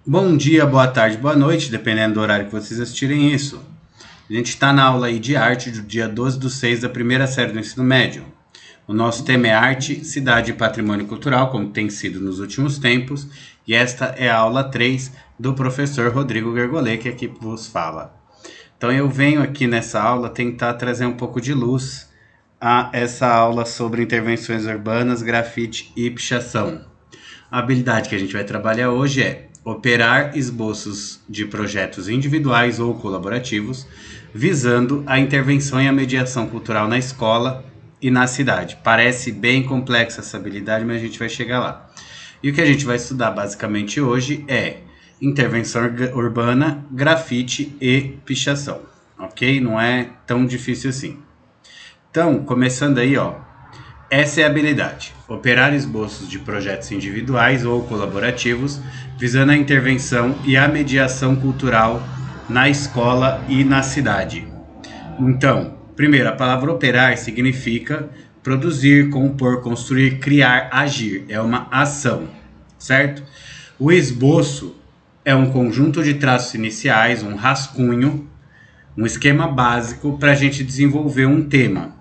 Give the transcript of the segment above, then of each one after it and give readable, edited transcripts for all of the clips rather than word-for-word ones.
Bom dia, boa tarde, boa noite, dependendo do horário que vocês assistirem isso. A gente está na aula aí de arte do dia 12/6 da primeira série do ensino médio. O nosso tema é arte, cidade e patrimônio cultural, como tem sido nos últimos tempos, e esta é a aula 3 do professor Rodrigo Gergolê, que aqui vos fala. Então eu venho aqui nessa aula tentar trazer um pouco de luz a essa aula sobre intervenções urbanas, grafite e pichação. A habilidade que a gente vai trabalhar hoje é operar esboços de projetos individuais ou colaborativos, visando a intervenção e a mediação cultural na escola e na cidade. Parece bem complexa essa habilidade, mas a gente vai chegar lá. E o que a gente vai estudar basicamente hoje é intervenção urbana, grafite e pichação, ok? Não é tão difícil assim. Então, começando aí, ó, essa é a habilidade: operar esboços de projetos individuais ou colaborativos, visando a intervenção e a mediação cultural na escola e na cidade. Então, primeiro, a palavra operar significa produzir, compor, construir, criar, agir. É uma ação, certo? O esboço é um conjunto de traços iniciais, um rascunho, um esquema básico para a gente desenvolver um tema.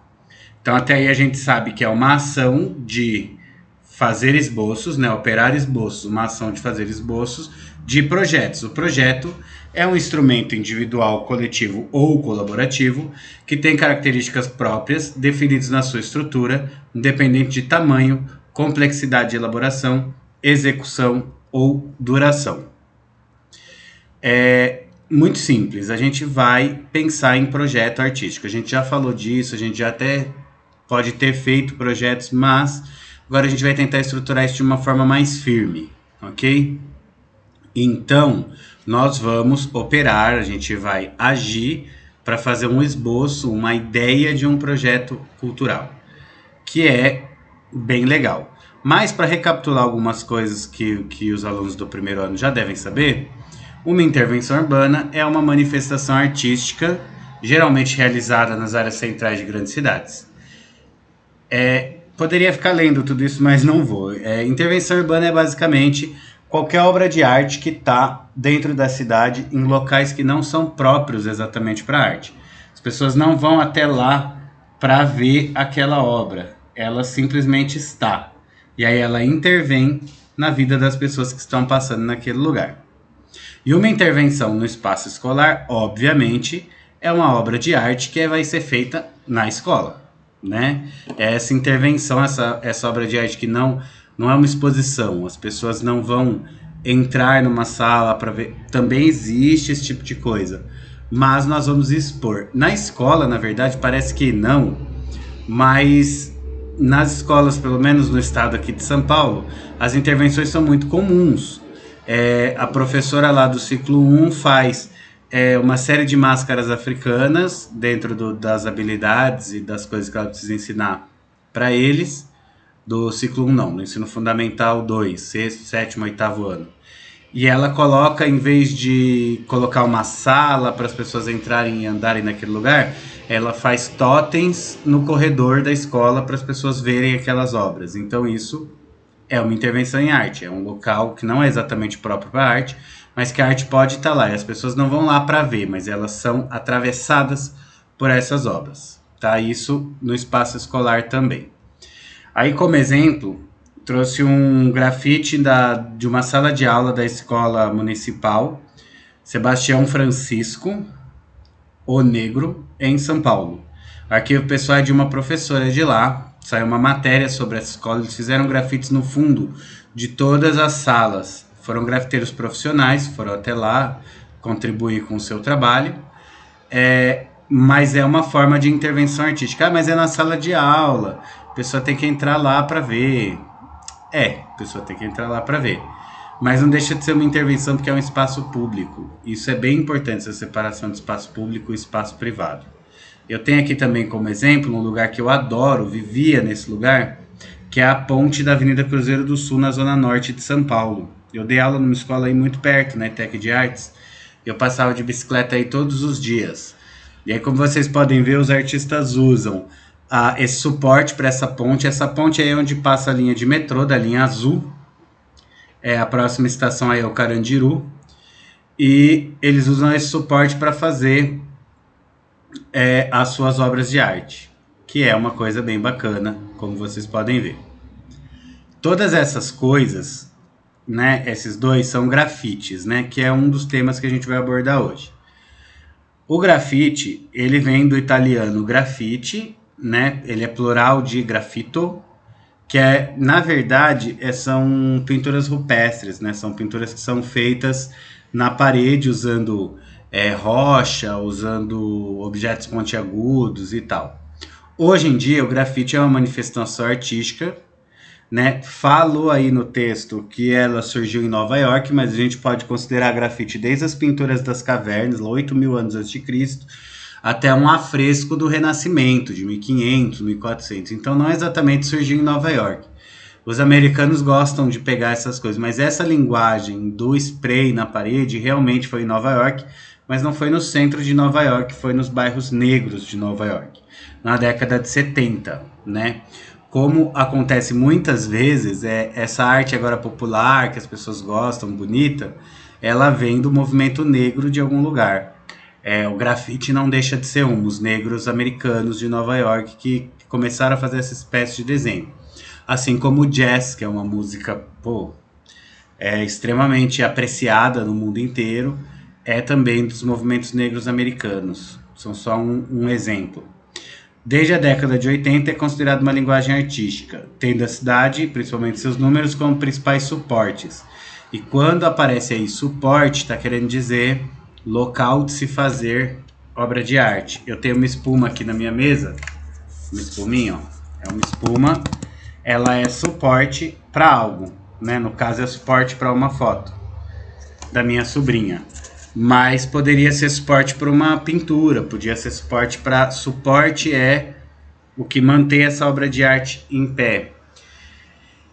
Então, até aí a gente sabe que é uma ação de fazer esboços, né? Operar esboços, uma ação de fazer esboços de projetos. O projeto é um instrumento individual, coletivo ou colaborativo que tem características próprias definidas na sua estrutura, independente de tamanho, complexidade de elaboração, execução ou duração. É muito simples, a gente vai pensar em projeto artístico. A gente já falou disso, a gente já até pode ter feito projetos, mas agora a gente vai tentar estruturar isso de uma forma mais firme, ok? Então, nós vamos operar, a gente vai agir para fazer um esboço, uma ideia de um projeto cultural, que é bem legal. Mas, para recapitular algumas coisas que os alunos do primeiro ano já devem saber, uma intervenção urbana é uma manifestação artística, geralmente realizada nas áreas centrais de grandes cidades. Poderia ficar lendo tudo isso, mas não vou. Intervenção urbana é basicamente qualquer obra de arte que está dentro da cidade em locais que não são próprios exatamente para arte. As pessoas não vão até lá para ver aquela obra, ela simplesmente está. E aí ela intervém na vida das pessoas que estão passando naquele lugar. E uma intervenção no espaço escolar, obviamente, é uma obra de arte que vai ser feita na escola, né? Essa intervenção, essa obra de arte que não é uma exposição, as pessoas não vão entrar numa sala para ver, também existe esse tipo de coisa, mas nós vamos expor. Na escola, na verdade, parece que não, mas nas escolas, pelo menos no estado aqui de São Paulo, as intervenções são muito comuns. A professora lá do ciclo 1 faz uma série de máscaras africanas dentro das habilidades e das coisas que ela precisa ensinar para eles, do ciclo 1 não, no ensino fundamental 2, sexto, sétimo, oitavo ano. E ela coloca, em vez de colocar uma sala para as pessoas entrarem e andarem naquele lugar, ela faz totens no corredor da escola para as pessoas verem aquelas obras. Então isso é uma intervenção em arte, é um local que não é exatamente próprio para arte, mas que a arte pode estar lá, e as pessoas não vão lá para ver, mas elas são atravessadas por essas obras, tá? Isso no espaço escolar também. Aí, como exemplo, trouxe um grafite de uma sala de aula da escola municipal Sebastião Francisco, o Negro, em São Paulo. O arquivo pessoal é de uma professora de lá, saiu uma matéria sobre essa escola, eles fizeram grafites no fundo de todas as salas. Foram grafiteiros profissionais, foram até lá contribuir com o seu trabalho, mas é uma forma de intervenção artística. Mas é na sala de aula, a pessoa tem que entrar lá para ver. A pessoa tem que entrar lá para ver. Mas não deixa de ser uma intervenção porque é um espaço público. Isso é bem importante, essa separação de espaço público e espaço privado. Eu tenho aqui também como exemplo um lugar que eu adoro, vivia nesse lugar, que é a ponte da Avenida Cruzeiro do Sul, na zona norte de São Paulo. Eu dei aula numa escola aí muito perto, na ETEC de Artes. Eu passava de bicicleta aí todos os dias. E aí, como vocês podem ver, os artistas usam esse suporte para essa ponte. Essa ponte aí é onde passa a linha de metrô, da linha azul. A próxima estação aí é o Carandiru. E eles usam esse suporte para fazer as suas obras de arte, que é uma coisa bem bacana, como vocês podem ver. Todas essas coisas, né, esses dois são grafites, né, que é um dos temas que a gente vai abordar hoje. O grafite, ele vem do italiano graffiti, né, ele é plural de graffito, que na verdade, são pinturas rupestres, né, são pinturas que são feitas na parede usando rocha, usando objetos pontiagudos e tal. Hoje em dia, o grafite é uma manifestação artística, né? Falou aí no texto que ela surgiu em Nova York, mas a gente pode considerar grafite desde as pinturas das cavernas, lá 8.000 anos antes de Cristo, até um afresco do Renascimento, de 1500, 1400. Então não exatamente surgiu em Nova York. Os americanos gostam de pegar essas coisas, mas essa linguagem do spray na parede realmente foi em Nova York, mas não foi no centro de Nova York, foi nos bairros negros de Nova York, na década de 70, né? Como acontece muitas vezes, essa arte agora popular, que as pessoas gostam, bonita, ela vem do movimento negro de algum lugar. O grafite não deixa de ser os negros americanos de Nova York que começaram a fazer essa espécie de desenho. Assim como o jazz, que é uma música extremamente apreciada no mundo inteiro, é também dos movimentos negros americanos. São só um exemplo. Desde a década de 80 é considerado uma linguagem artística, tendo a cidade, principalmente seus números, como principais suportes. E quando aparece aí suporte, está querendo dizer local de se fazer obra de arte. Eu tenho uma espuma aqui na minha mesa, uma espuminha, ó. É uma espuma, ela é suporte para algo, né? No caso é suporte para uma foto da minha sobrinha. Mas poderia ser suporte para uma pintura, podia ser suporte para... Suporte é o que mantém essa obra de arte em pé.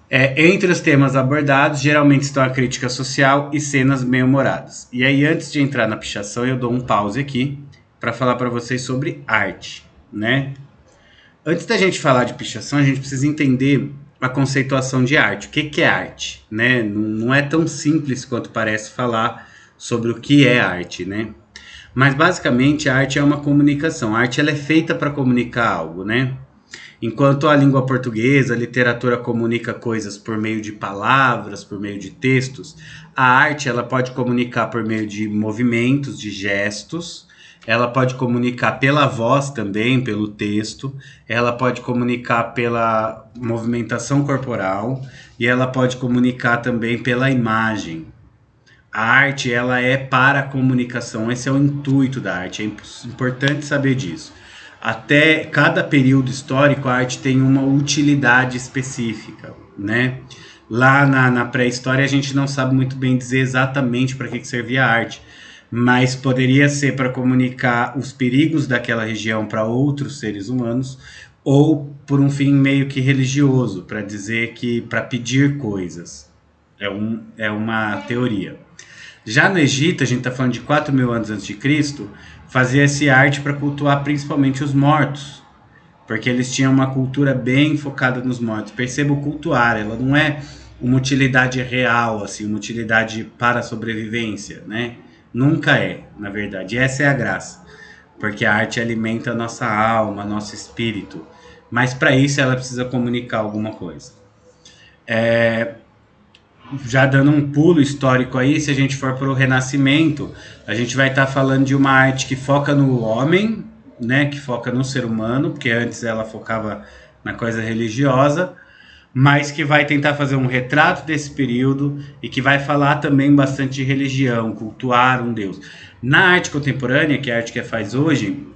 Entre os temas abordados, geralmente estão a crítica social e cenas bem-humoradas. E aí, antes de entrar na pichação, eu dou um pause aqui para falar para vocês sobre arte, né? Antes da gente falar de pichação, a gente precisa entender a conceituação de arte. O que é arte, né? Não é tão simples quanto parece falar sobre o que é arte, né? Mas basicamente a arte é uma comunicação. A arte ela é feita para comunicar algo, né? Enquanto a língua portuguesa, a literatura comunica coisas por meio de palavras, por meio de textos, a arte ela pode comunicar por meio de movimentos, de gestos, ela pode comunicar pela voz também, pelo texto, ela pode comunicar pela movimentação corporal e ela pode comunicar também pela imagem. A arte, ela é para a comunicação, esse é o intuito da arte, é importante saber disso. Até cada período histórico, a arte tem uma utilidade específica, né? Lá na pré-história, a gente não sabe muito bem dizer exatamente para que servia a arte, mas poderia ser para comunicar os perigos daquela região para outros seres humanos, ou por um fim meio que religioso, para dizer que, para pedir coisas. É uma teoria. Já no Egito, a gente está falando de 4.000 anos antes de Cristo, fazia-se arte para cultuar principalmente os mortos, porque eles tinham uma cultura bem focada nos mortos. Perceba o cultuar, ela não é uma utilidade real, assim, uma utilidade para a sobrevivência, né? Nunca é, na verdade. Essa é a graça, porque a arte alimenta a nossa alma, nosso espírito, mas para isso ela precisa comunicar alguma coisa. Já dando um pulo histórico aí, se a gente for para o Renascimento, a gente vai estar falando de uma arte que foca no homem, né, que foca no ser humano, porque antes ela focava na coisa religiosa, mas que vai tentar fazer um retrato desse período e que vai falar também bastante de religião, cultuar um Deus. Na arte contemporânea, que é a arte que faz hoje,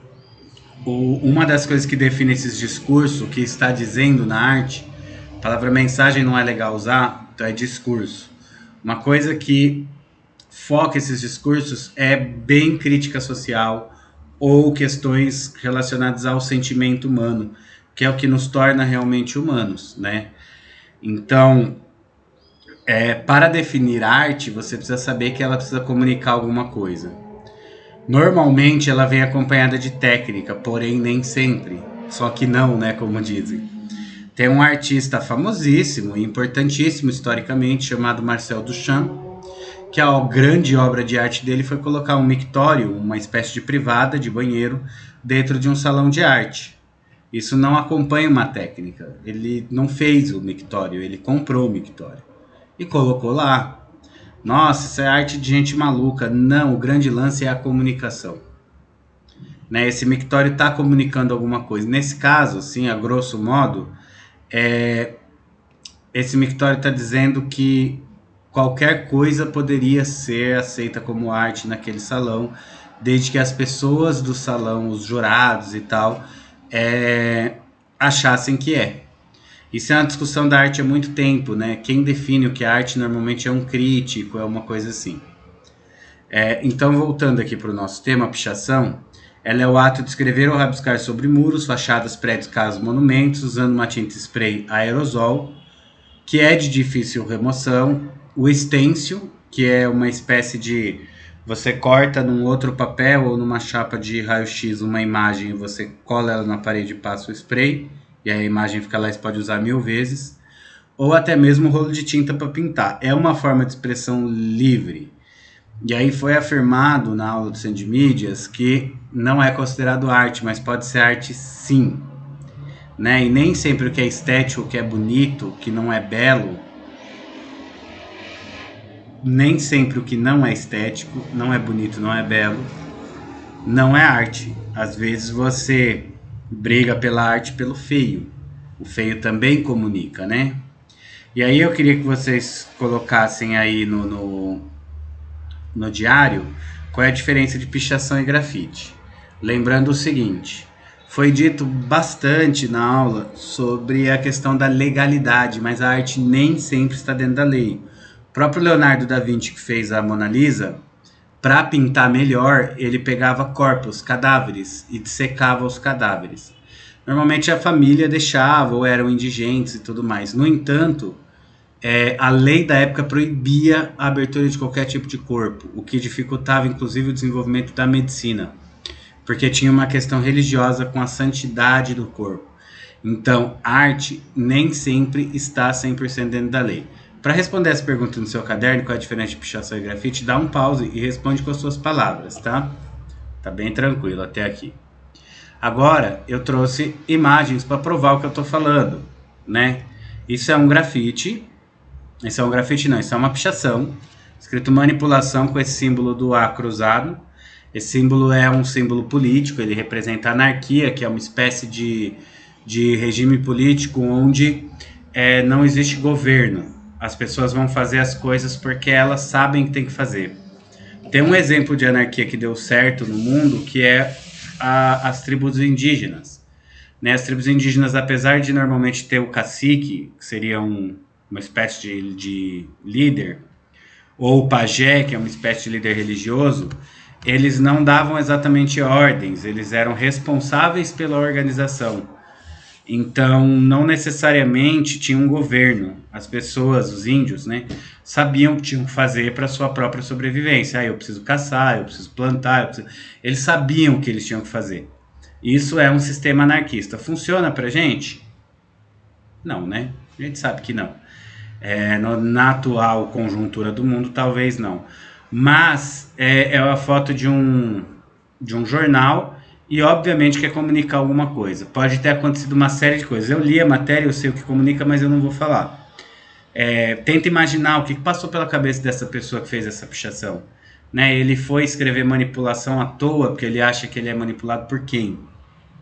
uma das coisas que define esses discursos, o que está dizendo na arte, a palavra mensagem não é legal usar, então é discurso. Uma coisa que foca esses discursos é bem crítica social ou questões relacionadas ao sentimento humano, que é o que nos torna realmente humanos, né? Então, para definir arte, você precisa saber que ela precisa comunicar alguma coisa. Normalmente ela vem acompanhada de técnica, porém nem sempre. Só que não, né, como dizem. Tem um artista famosíssimo e importantíssimo historicamente chamado Marcel Duchamp, que a grande obra de arte dele foi colocar um mictório, uma espécie de privada de banheiro, dentro de um salão de arte. Isso não acompanha uma técnica. Ele não fez o mictório, ele comprou o mictório e colocou lá. Nossa, isso é arte de gente maluca. Não, o grande lance é a comunicação. Né? Esse mictório está comunicando alguma coisa. Nesse caso, assim, a grosso modo, esse mictório está dizendo que qualquer coisa poderia ser aceita como arte naquele salão, desde que as pessoas do salão, os jurados e tal, achassem que é. Isso é uma discussão da arte há muito tempo, né? Quem define o que é arte normalmente é um crítico, é uma coisa assim. Então, voltando aqui para o nosso tema, a pichação, ela é o ato de escrever ou rabiscar sobre muros, fachadas, prédios, casas, monumentos, usando uma tinta spray aerosol, que é de difícil remoção, o stencil, que é uma espécie de... Você corta num outro papel ou numa chapa de raio-x uma imagem, você cola ela na parede e passa o spray, e a imagem fica lá, você pode usar 1000 vezes, ou até mesmo rolo de tinta para pintar. É uma forma de expressão livre. E aí foi afirmado na aula do Centro de Mídias que não é considerado arte, mas pode ser arte sim. Né? E nem sempre o que é estético, o que é bonito, o que não é belo, nem sempre o que não é estético, não é bonito, não é belo, não é arte. Às vezes você briga pela arte pelo feio. O feio também comunica, né? E aí eu queria que vocês colocassem aí no diário qual é a diferença de pichação e grafite. Lembrando o seguinte, foi dito bastante na aula sobre a questão da legalidade, mas a arte nem sempre está dentro da lei. O próprio Leonardo da Vinci, que fez a Mona Lisa, para pintar melhor, ele pegava corpos, cadáveres, e dissecava os cadáveres. Normalmente a família deixava, ou eram indigentes e tudo mais. No entanto, a lei da época proibia a abertura de qualquer tipo de corpo, o que dificultava inclusive o desenvolvimento da medicina, porque tinha uma questão religiosa com a santidade do corpo. Então, arte nem sempre está 100% dentro da lei. Para responder essa pergunta no seu caderno, qual é a diferença de pichação e grafite, dá um pause e responde com as suas palavras, tá? Tá bem tranquilo até aqui. Agora, eu trouxe imagens para provar o que eu estou falando, né? Isso é um grafite. Isso é um grafite não, isso é uma pichação. Escrito manipulação com esse símbolo do A cruzado. Esse símbolo é um símbolo político, ele representa a anarquia, que é uma espécie de regime político onde não existe governo. As pessoas vão fazer as coisas porque elas sabem que tem que fazer. Tem um exemplo de anarquia que deu certo no mundo, que é as tribos indígenas. Né? As tribos indígenas, apesar de normalmente ter o cacique, que seria uma espécie de líder, ou o pajé, que é uma espécie de líder religioso, eles não davam exatamente ordens, eles eram responsáveis pela organização. Então, não necessariamente tinha um governo. As pessoas, os índios, né, sabiam o que tinham que fazer para a sua própria sobrevivência. Eu preciso caçar, eu preciso plantar, Eles sabiam o que eles tinham que fazer. Isso é um sistema anarquista. Funciona pra gente? Não, né? A gente sabe que não. Na atual conjuntura do mundo, talvez não. Mas é a foto de um jornal e obviamente quer comunicar alguma coisa. Pode ter acontecido uma série de coisas. Eu li a matéria, eu sei o que comunica, mas eu não vou falar. Tenta imaginar o que passou pela cabeça dessa pessoa que fez essa pichação. Né? Ele foi escrever manipulação à toa porque ele acha que ele é manipulado por quem?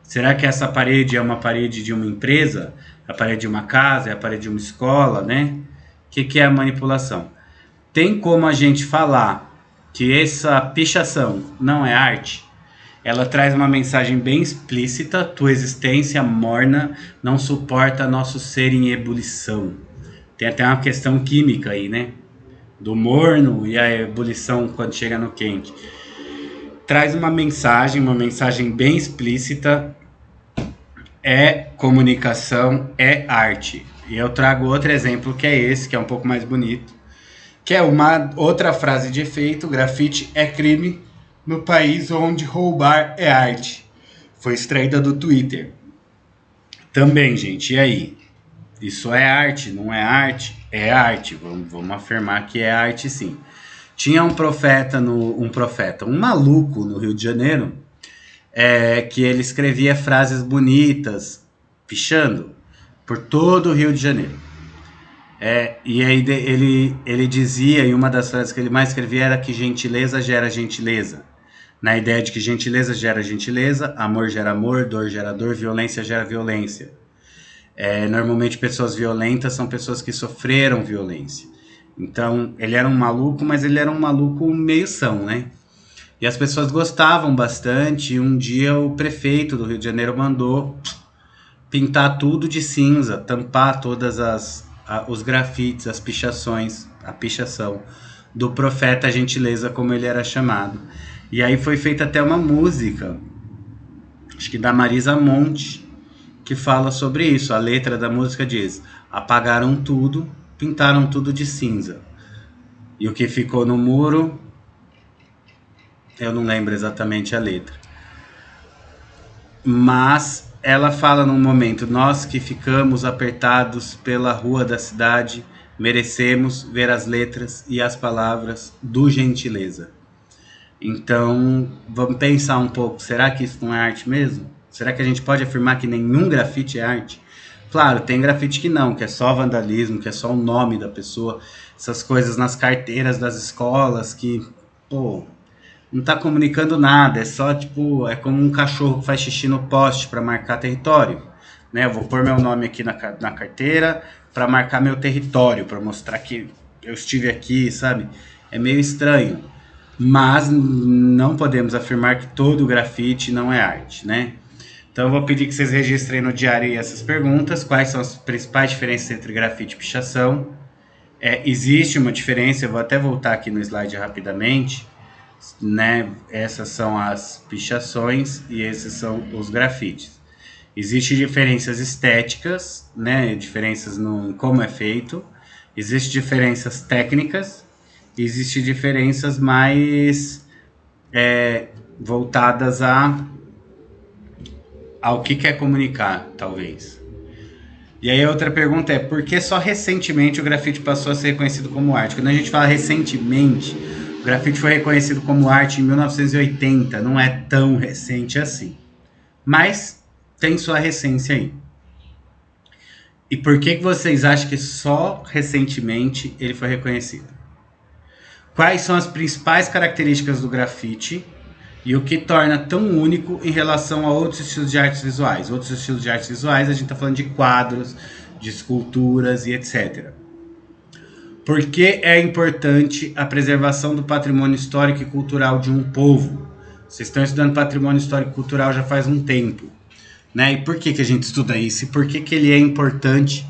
Será que essa parede é uma parede de uma empresa? A parede de uma casa? É a parede de uma escola? Né? O que é a manipulação? Tem como a gente falar que essa pichação não é arte? Ela traz uma mensagem bem explícita: tua existência morna não suporta nosso ser em ebulição. Tem até uma questão química aí, né? Do morno e a ebulição quando chega no quente. Traz uma mensagem bem explícita. É comunicação, é arte. E eu trago outro exemplo que é esse, que é um pouco mais bonito, que é uma outra frase de efeito: grafite é crime no país onde roubar é arte. Foi extraída do Twitter. Também, gente, e aí? Isso é arte, não é arte? É arte, vamos afirmar que é arte sim. Tinha um maluco no Rio de Janeiro, que ele escrevia frases bonitas, pichando, por todo o Rio de Janeiro. E aí ele dizia, e uma das frases que ele mais escrevia era que gentileza gera gentileza. Na ideia de que gentileza gera gentileza, amor gera amor, dor gera dor, violência gera violência. Normalmente pessoas violentas são pessoas que sofreram violência. Então, ele era um maluco, mas ele era um maluco meio são, né? E as pessoas gostavam bastante. E um dia o prefeito do Rio de Janeiro mandou pintar tudo de cinza, tampar todas os grafites, as pichações, a pichação do profeta Gentileza, como ele era chamado. E aí foi feita até uma música, acho que da Marisa Monte, que fala sobre isso. A letra da música diz: apagaram tudo, pintaram tudo de cinza. E o que ficou no muro, eu não lembro exatamente a letra. Mas ela fala num momento: nós que ficamos apertados pela rua da cidade, merecemos ver as letras e as palavras do Gentileza. Então, vamos pensar um pouco, será que isso não é arte mesmo? Será que a gente pode afirmar que nenhum grafite é arte? Claro, tem grafite que não, que é só vandalismo, que é só o nome da pessoa, essas coisas nas carteiras das escolas que, pô, não tá comunicando nada, é só tipo, é como um cachorro que faz xixi no poste para marcar território, né? Eu vou pôr meu nome aqui na carteira para marcar meu território, para mostrar que eu estive aqui, sabe? É meio estranho, mas não podemos afirmar que todo grafite não é arte, né? Então eu vou pedir que vocês registrem no diário essas perguntas. Quais são as principais diferenças entre grafite e pichação? Existe uma diferença, eu vou até voltar aqui no slide rapidamente, né? Essas são as pichações e esses são os grafites. Existem diferenças estéticas, né? Diferenças no como é feito. Existem diferenças técnicas. Existem diferenças mais voltadas ao que quer comunicar, talvez. E aí a outra pergunta é: por que só recentemente o grafite passou a ser reconhecido como arte? Quando a gente fala recentemente, o grafite foi reconhecido como arte em 1980, não é tão recente assim. Mas tem sua recência aí. E por que vocês acham que só recentemente ele foi reconhecido? Quais são as principais características do grafite e o que torna tão único em relação a outros estilos de artes visuais? Outros estilos de artes visuais, a gente está falando de quadros, de esculturas e etc. Por que é importante a preservação do patrimônio histórico e cultural de um povo? Vocês estão estudando patrimônio histórico e cultural já faz um tempo, né? E por que a gente estuda isso? E por que ele é importante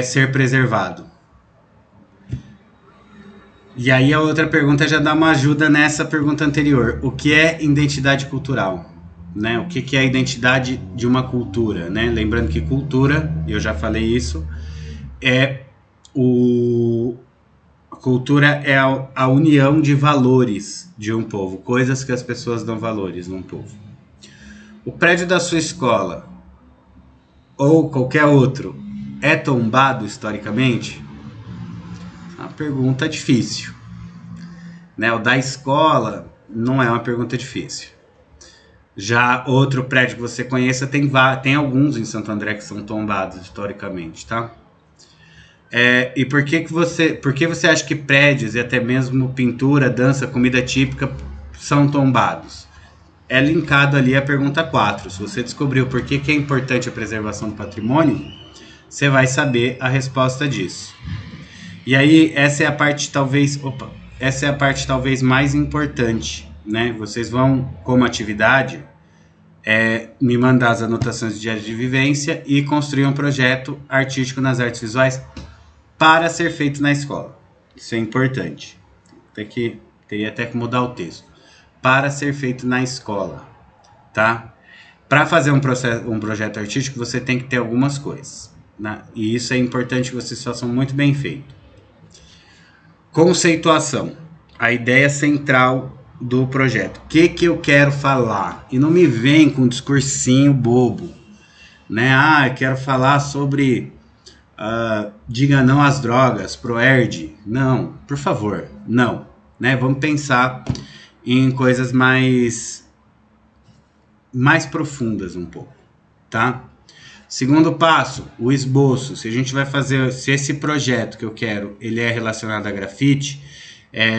ser preservado? E aí a outra pergunta já dá uma ajuda nessa pergunta anterior. O que é identidade cultural? Né? O que é a identidade de uma cultura? Né? Lembrando que cultura, eu já falei isso, a cultura é a união de valores de um povo, coisas que as pessoas dão valores num povo. O prédio da sua escola, ou qualquer outro, é tombado historicamente? Uma pergunta difícil, né? O da escola não é uma pergunta difícil. Já outro prédio que você conheça, tem alguns em Santo André que são tombados historicamente, tá? E por que você acha que prédios e até mesmo pintura, dança, comida típica são tombados? É linkado ali a pergunta 4. Se você descobriu por que é importante a preservação do patrimônio, você vai saber a resposta disso. E aí, essa é a parte talvez mais importante, né? Vocês vão, como atividade, me mandar as anotações de diário de vivência e construir um projeto artístico nas artes visuais para ser feito na escola. Isso é importante. Teria até que mudar o texto. Para ser feito na escola, tá? Para fazer um projeto artístico, você tem que ter algumas coisas, né? E isso é importante que vocês façam muito bem feito. Conceituação, a ideia central do projeto. O que eu quero falar? E não me vem com um discursinho bobo, né? Eu quero falar sobre Diga não às drogas, Proerd. Não, por favor, não. Né? Vamos pensar em coisas mais profundas um pouco, tá? Segundo passo, o esboço. Se a gente vai fazer, se esse projeto que eu quero, ele é relacionado a grafite,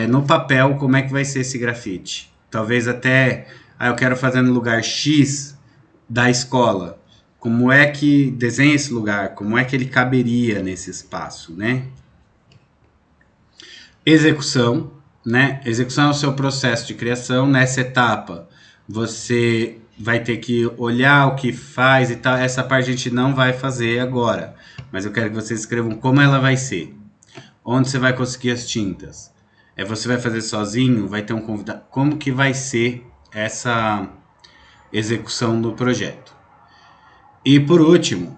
no papel, como é que vai ser esse grafite? Talvez até, eu quero fazer no lugar X da escola. Como é que desenha esse lugar? Como é que ele caberia nesse espaço, né? Execução, né? Execução é o seu processo de criação. Nessa etapa, você vai ter que olhar o que faz e tal. Essa parte a gente não vai fazer agora, mas eu quero que vocês escrevam como ela vai ser. Onde você vai conseguir as tintas? Você vai fazer sozinho? Vai ter um convidado? Como que vai ser essa execução do projeto? E por último,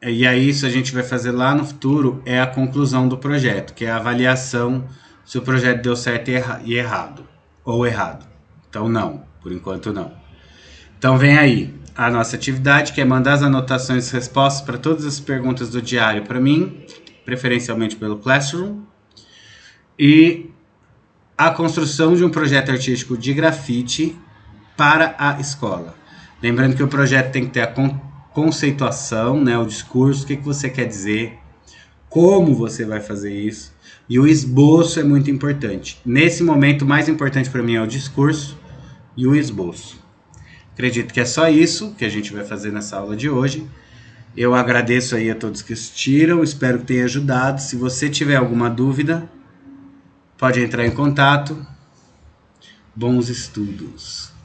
e aí isso a gente vai fazer lá no futuro, é a conclusão do projeto, que é a avaliação se o projeto deu certo e errado, ou errado. Então não, por enquanto não. Então vem aí a nossa atividade, que é mandar as anotações e respostas para todas as perguntas do diário para mim, preferencialmente pelo Classroom, e a construção de um projeto artístico de grafite para a escola. Lembrando que o projeto tem que ter a conceituação, né, o discurso, o que você quer dizer, como você vai fazer isso, e o esboço é muito importante. Nesse momento, o mais importante para mim é o discurso e o esboço. Acredito que é só isso que a gente vai fazer nessa aula de hoje. Eu agradeço aí a todos que assistiram, espero que tenha ajudado. Se você tiver alguma dúvida, pode entrar em contato. Bons estudos!